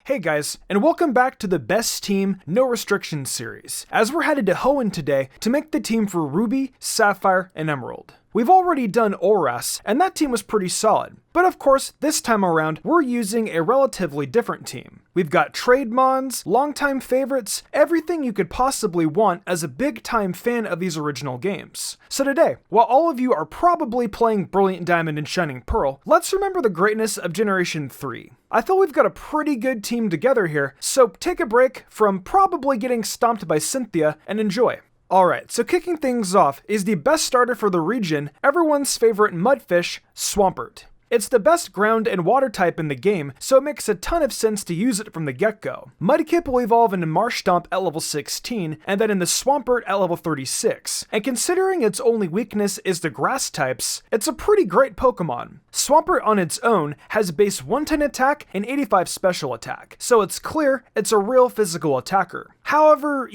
Hey guys, and welcome back to the Best Team No Restrictions series, as we're headed to Hoenn today to make the team for Ruby, Sapphire, and Emerald. We've already done Oras, and that team was pretty solid. But of course, this time around, we're using a relatively different team. We've got trade mons, longtime favorites, everything you could possibly want as a big-time fan of these original games. So today, while all of you are probably playing Brilliant Diamond and Shining Pearl, let's remember the greatness of Generation 3. I feel we've got a pretty good team together here, so take a break from probably getting stomped by Cynthia and enjoy. Alright, so kicking things off is the best starter for the region, everyone's favorite mudfish, Swampert. It's the best ground and water type in the game, so it makes a ton of sense to use it from the get-go. Mudkip will evolve into Marshtomp at level 16, and then into Swampert at level 36. And considering its only weakness is the grass types, it's a pretty great Pokemon. Swampert on its own has base 110 attack and 85 special attack, so it's clear it's a real physical attacker. However,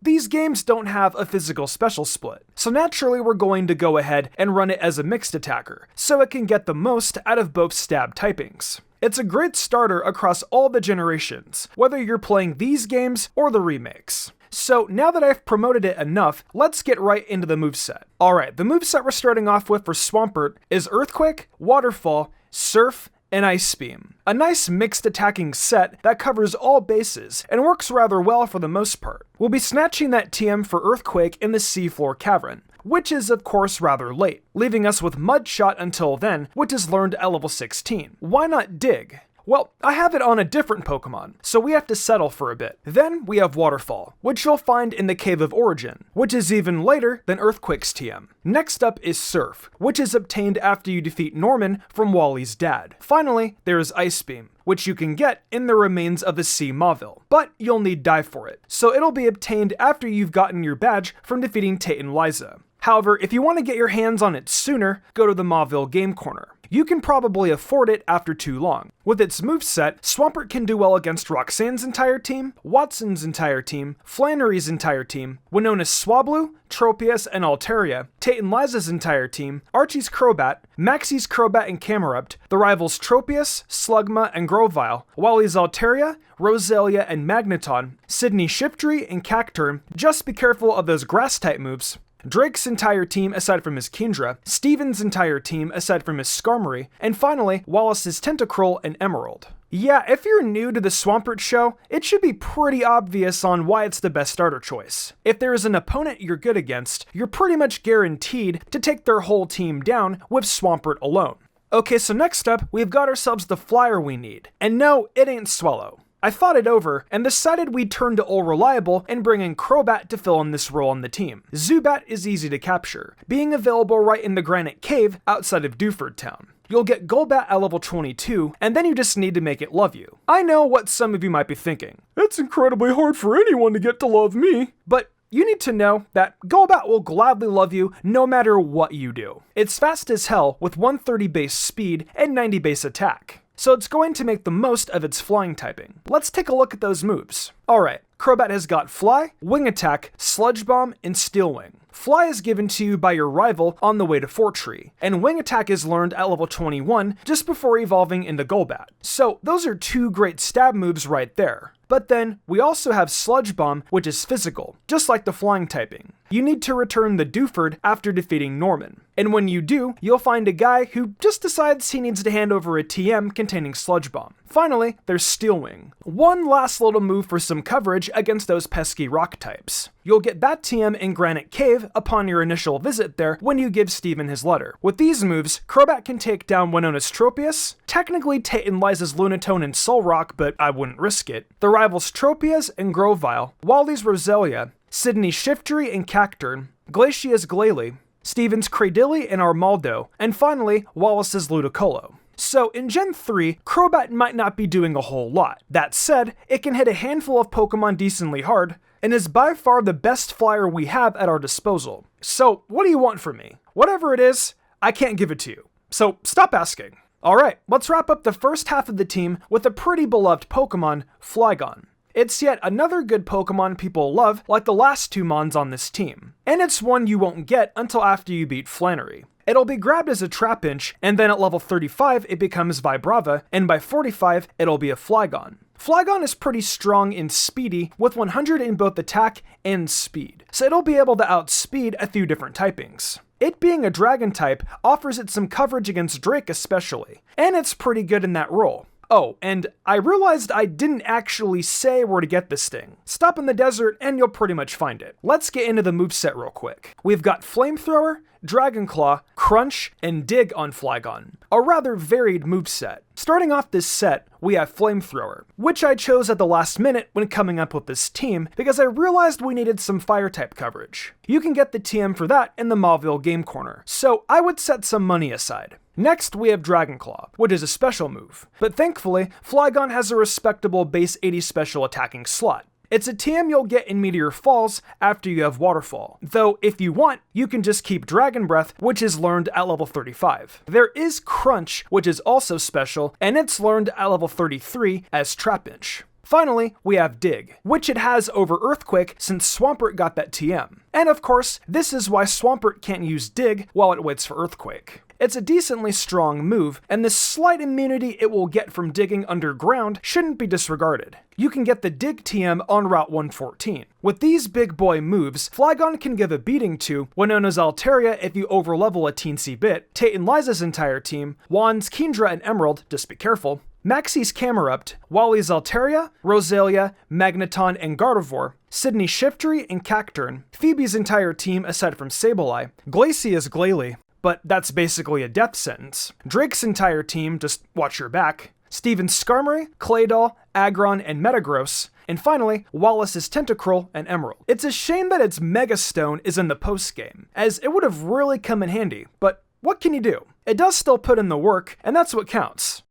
these games don't have a physical special split, so naturally we're going to go ahead and run it as a mixed attacker, so it can get the most out of both stab typings. It's a great starter across all the generations, whether you're playing these games or the remakes. So now that I've promoted it enough, let's get right into the moveset. Alright, the moveset we're starting off with for Swampert is Earthquake, Waterfall, Surf, and Ice Beam. A nice mixed attacking set that covers all bases and works rather well for the most part. We'll be snatching that TM for Earthquake in the Seafloor Cavern, which is of course rather late, leaving us with Mudshot until then, which is learned at level 16. Why not Dig? Well, I have it on a different Pokemon, so we have to settle for a bit. Then we have Waterfall, which you'll find in the Cave of Origin, which is even later than Earthquake's TM. Next up is Surf, which is obtained after you defeat Norman from Wally's dad. Finally, there is Ice Beam, which you can get in the remains of the Sea Mauville, but you'll need Dive for it, so it'll be obtained after you've gotten your badge from defeating Tate and Liza. However, if you want to get your hands on it sooner, go to the Mauville Game Corner. You can probably afford it after too long. With its moveset, Swampert can do well against Roxanne's entire team, Watson's entire team, Flannery's entire team, Winona's Swablu, Tropius, and Altaria, Tate and Liza's entire team, Archie's Krobat, Maxie's Krobat and Camerupt, the rivals Tropius, Slugma, and Grovyle, Wally's Altaria, Roselia, and Magneton, Sydney Shiftry, and Cacturne. Just be careful of those grass-type moves. Drake's entire team aside from his Kingdra, Steven's entire team aside from his Skarmory, and finally, Wallace's Tentacruel and Emerald. Yeah, if you're new to the Swampert show, it should be pretty obvious on why it's the best starter choice. If there is an opponent you're good against, you're pretty much guaranteed to take their whole team down with Swampert alone. Okay, so next up, we've got ourselves the flyer we need. And no, it ain't Swellow. I thought it over and decided we'd turn to All Reliable and bring in Krobat to fill in this role on the team. Zubat is easy to capture, being available right in the Granite Cave outside of Dewford Town. You'll get Golbat at level 22, and then you just need to make it love you. I know what some of you might be thinking. It's incredibly hard for anyone to get to love me. But you need to know that Golbat will gladly love you no matter what you do. It's fast as hell with 130 base speed and 90 base attack, so it's going to make the most of its flying typing. Let's take a look at those moves. Alright, Krobat has got Fly, Wing Attack, Sludge Bomb, and Steel Wing. Fly is given to you by your rival on the way to Fort Tree, and Wing Attack is learned at level 21 just before evolving into Golbat. So those are two great stab moves right there. But then, we also have Sludge Bomb, which is physical, just like the flying typing. You need to return the Dewford after defeating Norman. And when you do, you'll find a guy who just decides he needs to hand over a TM containing Sludge Bomb. Finally, there's Steel Wing. One last little move for some coverage against those pesky rock types. You'll get that TM in Granite Cave upon your initial visit there when you give Steven his letter. With these moves, Krobat can take down Winona's Tropius, technically Tate and Liza's Lunatone and Solrock, but I wouldn't risk it, the rivals Tropius and Grovyle, Wally's Roselia, Sydney's Shiftry and Cacturne, Glacia's Glalie, Steven's Cradilly and Armaldo, and finally, Wallace's Ludicolo. So in Gen 3, Krobat might not be doing a whole lot. That said, it can hit a handful of Pokemon decently hard, and is by far the best flyer we have at our disposal. So what do you want from me? Whatever it is, I can't give it to you. So stop asking. Alright, let's wrap up the first half of the team with a pretty beloved Pokemon, Flygon. It's yet another good Pokemon people love, like the last two Mons on this team. And it's one you won't get until after you beat Flannery. It'll be grabbed as a Trapinch, and then at level 35 it becomes Vibrava, and by 45 it'll be a Flygon. Flygon is pretty strong and speedy, with 100 in both attack and speed, so it'll be able to outspeed a few different typings. It being a dragon type offers it some coverage against Drake especially, and it's pretty good in that role. Oh, and I realized I didn't actually say where to get this thing. Stop in the desert and you'll pretty much find it. Let's get into the moveset real quick. We've got Flamethrower, Dragon Claw, Crunch, and Dig on Flygon. A rather varied moveset. Starting off this set, we have Flamethrower, which I chose at the last minute when coming up with this team because I realized we needed some fire-type coverage. You can get the TM for that in the Mauville Game Corner, so I would set some money aside. Next, we have Dragon Claw, which is a special move, but thankfully, Flygon has a respectable base 80 special attacking slot. It's a TM you'll get in Meteor Falls after you have Waterfall, though if you want, you can just keep Dragon Breath, which is learned at level 35. There is Crunch, which is also special, and it's learned at level 33 as Trapinch. Finally, we have Dig, which it has over Earthquake since Swampert got that TM. And of course, this is why Swampert can't use Dig while it waits for Earthquake. It's a decently strong move, and the slight immunity it will get from digging underground shouldn't be disregarded. You can get the Dig TM on Route 114. With these big boy moves, Flygon can give a beating to Winona's Altaria if you overlevel a teensy bit, Tate and Liza's entire team, Juan's Kingdra and Emerald, just be careful, Maxie's Camerupt, Wally's Altaria, Roselia, Magneton and Gardevoir, Sydney's Shiftry and Cacturn, Phoebe's entire team aside from Sableye, Glacia's Glalie, but that's basically a death sentence. Drake's entire team, just watch your back. Steven's Skarmory, Claydol, Aggron, and Metagross. And finally, Wallace's Tentacruel and Emerald. It's a shame that its Mega Stone is in the post-game, as it would have really come in handy, but what can you do? It does still put in the work, and that's what counts.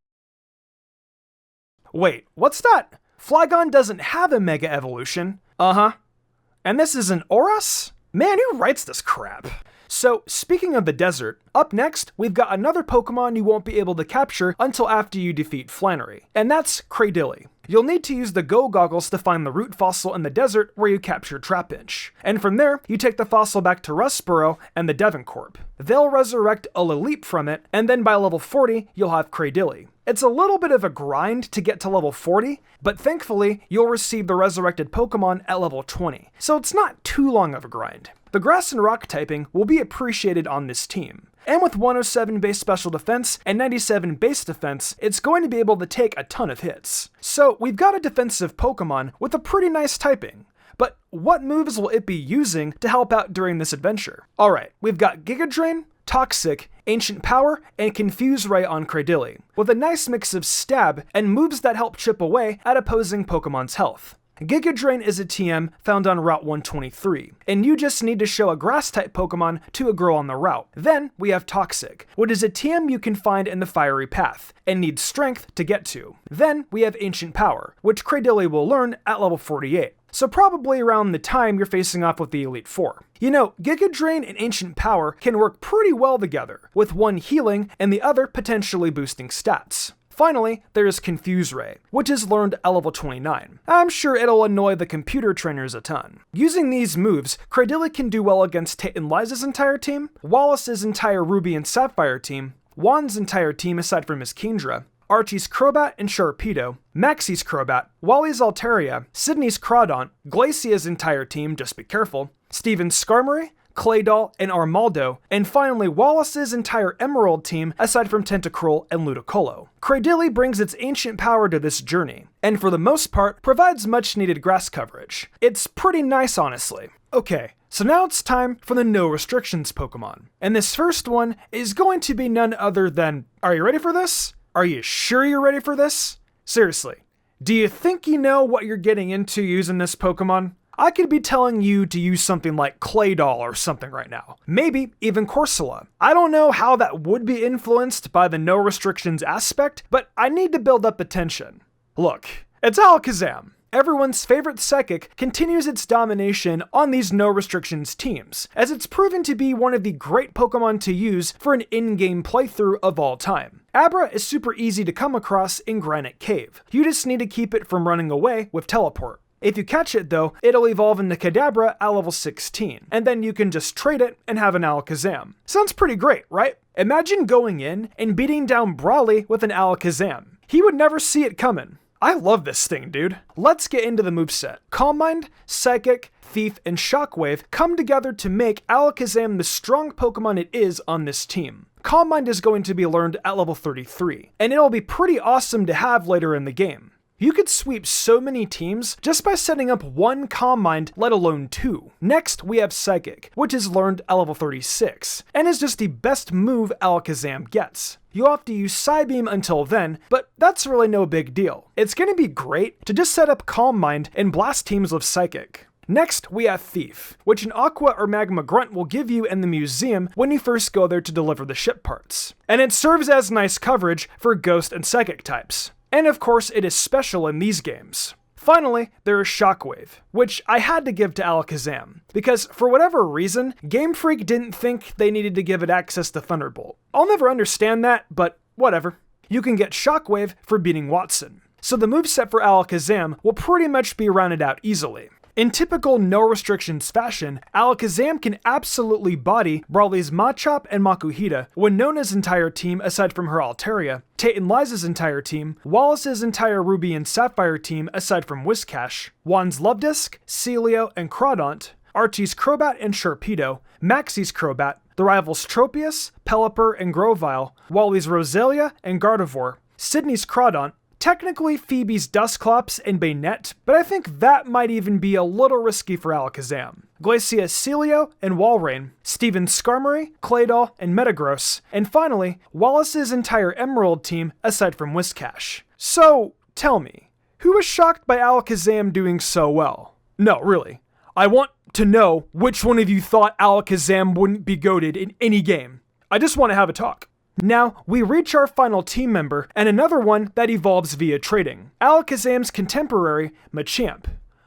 Wait, what's that? Flygon doesn't have a Mega Evolution. Uh-huh. And this is an Oras? Man, who writes this crap? So, speaking of the desert, up next, we've got another Pokemon you won't be able to capture until after you defeat Flannery, and that's Cradily. You'll need to use the Go Goggles to find the root fossil in the desert where you captured Trapinch. And from there, you take the fossil back to Rustboro and the Devincorp. They'll resurrect a Laleep from it, and then by level 40, you'll have Cradily. It's a little bit of a grind to get to level 40, but thankfully, you'll receive the resurrected Pokemon at level 20, so it's not too long of a grind. The Grass and Rock typing will be appreciated on this team. And with 107 base special defense and 97 base defense, it's going to be able to take a ton of hits. So we've got a defensive Pokemon with a pretty nice typing. But what moves will it be using to help out during this adventure? Alright, we've got Giga Drain, Toxic, Ancient Power, and Confuse Ray on Cradily, with a nice mix of stab and moves that help chip away at opposing Pokemon's health. Giga Drain is a TM found on Route 123, and you just need to show a Grass-type Pokemon to a girl on the route. Then we have Toxic, which is a TM you can find in the Fiery Path, and need Strength to get to. Then we have Ancient Power, which Cradily will learn at level 48. So probably around the time you're facing off with the Elite Four. You know, Giga Drain and Ancient Power can work pretty well together, with one healing and the other potentially boosting stats. Finally, there is Confuse Ray, which is learned at level 29. I'm sure it'll annoy the computer trainers a ton. Using these moves, Cradily can do well against Tate and Liza's entire team, Wallace's entire Ruby and Sapphire team, Juan's entire team aside from his Kingdra, Archie's Krobat and Sharpedo, Maxie's Krobat, Wally's Altaria, Sydney's Crawdaunt, Glacia's entire team, just be careful, Steven's Skarmory, Claydol, and Armaldo, and finally Wallace's entire Emerald team aside from Tentacruel and Ludicolo. Cradily brings its ancient power to this journey, and for the most part provides much needed grass coverage. It's pretty nice honestly. Okay, so now it's time for the no restrictions Pokemon. And this first one is going to be none other than, are you ready for this? Are you sure you're ready for this? Seriously, do you think you know what you're getting into using this Pokemon? I could be telling you to use something like Claydol or something right now. Maybe even Corsola. I don't know how that would be influenced by the no restrictions aspect, but I need to build up attention. Look, it's Alkazam. Everyone's favorite psychic continues its domination on these no restrictions teams, as it's proven to be one of the great Pokemon to use for an in-game playthrough of all time. Abra is super easy to come across in Granite Cave. You just need to keep it from running away with Teleport. If you catch it though, it'll evolve into Kadabra at level 16, and then you can just trade it and have an Alakazam. Sounds pretty great, right? Imagine going in and beating down Brawly with an Alakazam. He would never see it coming. I love this thing, dude. Let's get into the moveset. Calm Mind, Psychic, Thief, and Shockwave come together to make Alakazam the strong Pokemon it is on this team. Calm Mind is going to be learned at level 33, and it'll be pretty awesome to have later in the game. You could sweep so many teams just by setting up one Calm Mind, let alone two. Next, we have Psychic, which is learned at level 36, and is just the best move Alakazam gets. You'll have to use Psybeam until then, but that's really no big deal. It's going to be great to just set up Calm Mind and blast teams with Psychic. Next, we have Thief, which an Aqua or Magma Grunt will give you in the museum when you first go there to deliver the ship parts. And it serves as nice coverage for Ghost and Psychic types. And of course, it is special in these games. Finally, there is Shockwave, which I had to give to Alakazam, because for whatever reason, Game Freak didn't think they needed to give it access to Thunderbolt. I'll never understand that, but whatever. You can get Shockwave for beating Watson. So the moveset for Alakazam will pretty much be rounded out easily. In typical no restrictions fashion, Alakazam can absolutely body Brawly's Machamp and Makuhita, Winona's entire team aside from her Altaria, Tate and Liza's entire team, Wallace's entire Ruby and Sapphire team aside from Whiscash, Juan's Luvdisc, Celio and Crawdaunt, Archie's Krobat and Sharpedo, Maxie's Krobat, the rivals Tropius, Pelipper and Grovyle, Wally's Roselia and Gardevoir, Sydney's Crawdaunt, technically Phoebe's Dusclops and Bayonet, but I think that might even be a little risky for Alakazam. Glacia's Celio and Walrein, Steven's Skarmory, Claydol, and Metagross, and finally, Wallace's entire Emerald team aside from Whiscash. So, tell me, who was shocked by Alakazam doing so well? No, really. I want to know which one of you thought Alakazam wouldn't be goated in any game. I just want to have a talk. Now, we reach our final team member, and another one that evolves via trading. Alakazam's contemporary, Machamp.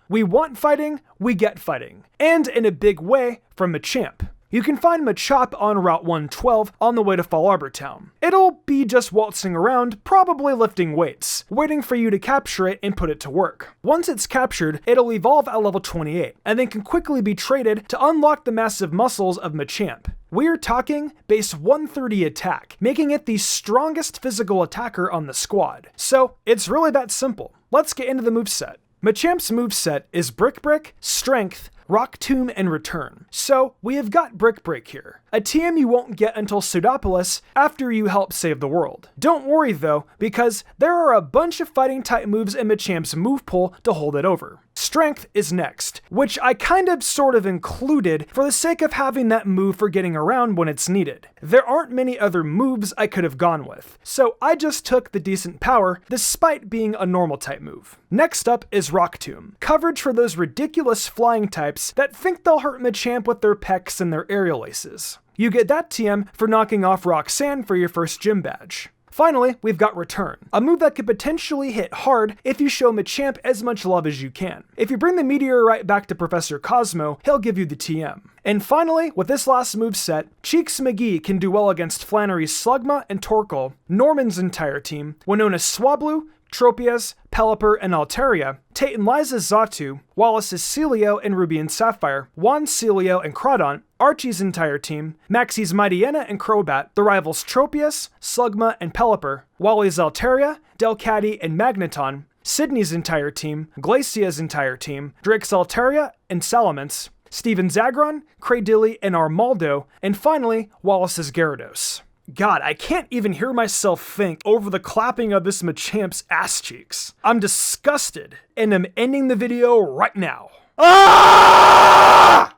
We want fighting, we get fighting. And in a big way, from Machamp. You can find Machamp on Route 112 on the way to Fall Arbor Town. It'll be just waltzing around, probably lifting weights, waiting for you to capture it and put it to work. Once it's captured, it'll evolve at level 28, and then can quickly be traded to unlock the massive muscles of Machamp. We're talking base 130 attack, making it the strongest physical attacker on the squad. So, it's really that simple. Let's get into the moveset. Machamp's moveset is Brick Break, Strength, Rock Tomb, and Return. So, we have got Brick Break here, a TM you won't get until Pseudopolis after you help save the world. Don't worry though, because there are a bunch of fighting type moves in Machamp's move pool to hold it over. Strength is next, which I kind of sort of included for the sake of having that move for getting around when it's needed. There aren't many other moves I could have gone with, so I just took the decent power despite being a normal type move. Next up is Rock Tomb, coverage for those ridiculous flying types that think they'll hurt Machamp with their pecs and their aerial aces. You get that TM for knocking off Roxanne for your first gym badge. Finally, we've got Return, a move that could potentially hit hard if you show Machamp as much love as you can. If you bring the Meteorite back to Professor Cosmo, he'll give you the TM. And finally, with this last moveset, Cheeks McGee can do well against Flannery's Slugma and Torkoal, Norman's entire team, Winona's Swablu, Tropius, Pelipper, and Altaria, Tate and Liza's Xatu, Wallace's Celio and Ruby and Sapphire, Juan's Celio and Crawdaunt, Archie's entire team, Maxie's Mightyena and Krobat, the rivals Tropius, Slugma, and Pelipper, Wally's Altaria, Delcatty, and Magneton, Sydney's entire team, Glacia's entire team, Drake's Altaria and Salamence, Steven Zagron, Cradilly, and Armaldo, and finally, Wallace's Gyarados. God, I can't even hear myself think over the clapping of this Machamp's ass cheeks. I'm disgusted, and I'm ending the video right now. Ah!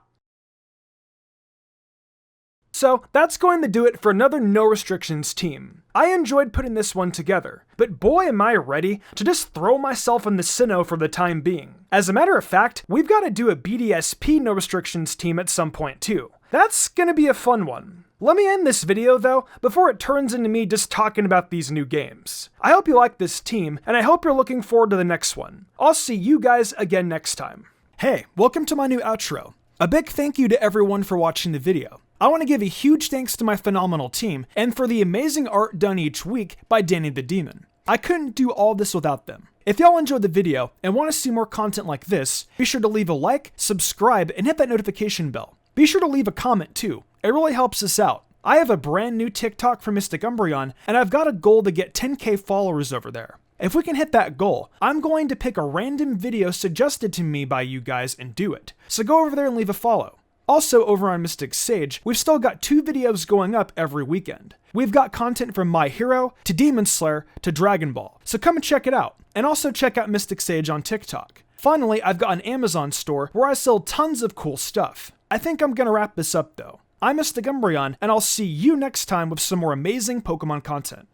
So that's going to do it for another No Restrictions team. I enjoyed putting this one together, but boy am I ready to just throw myself in the Sinnoh for the time being. As a matter of fact, we've got to do a BDSP No Restrictions team at some point too. That's gonna be a fun one. Let me end this video though, before it turns into me just talking about these new games. I hope you like this team, and I hope you're looking forward to the next one. I'll see you guys again next time. Hey, welcome to my new outro. A big thank you to everyone for watching the video. I want to give a huge thanks to my phenomenal team, and for the amazing art done each week by Danny the Demon. I couldn't do all this without them. If y'all enjoyed the video and want to see more content like this, be sure to leave a like, subscribe, and hit that notification bell. Be sure to leave a comment too. It really helps us out. I have a brand new TikTok for Mystic Umbreon, and I've got a goal to get 10k followers over there. If we can hit that goal, I'm going to pick a random video suggested to me by you guys and do it. So go over there and leave a follow. Also, over on MysticSage, we've still got 2 videos going up every weekend. We've got content from My Hero, to Demon Slayer, to Dragon Ball, so come and check it out. And also check out MysticSage on TikTok. Finally, I've got an Amazon store where I sell tons of cool stuff. I think I'm gonna wrap this up though. I'm Mystic Umbreon, and I'll see you next time with some more amazing Pokemon content.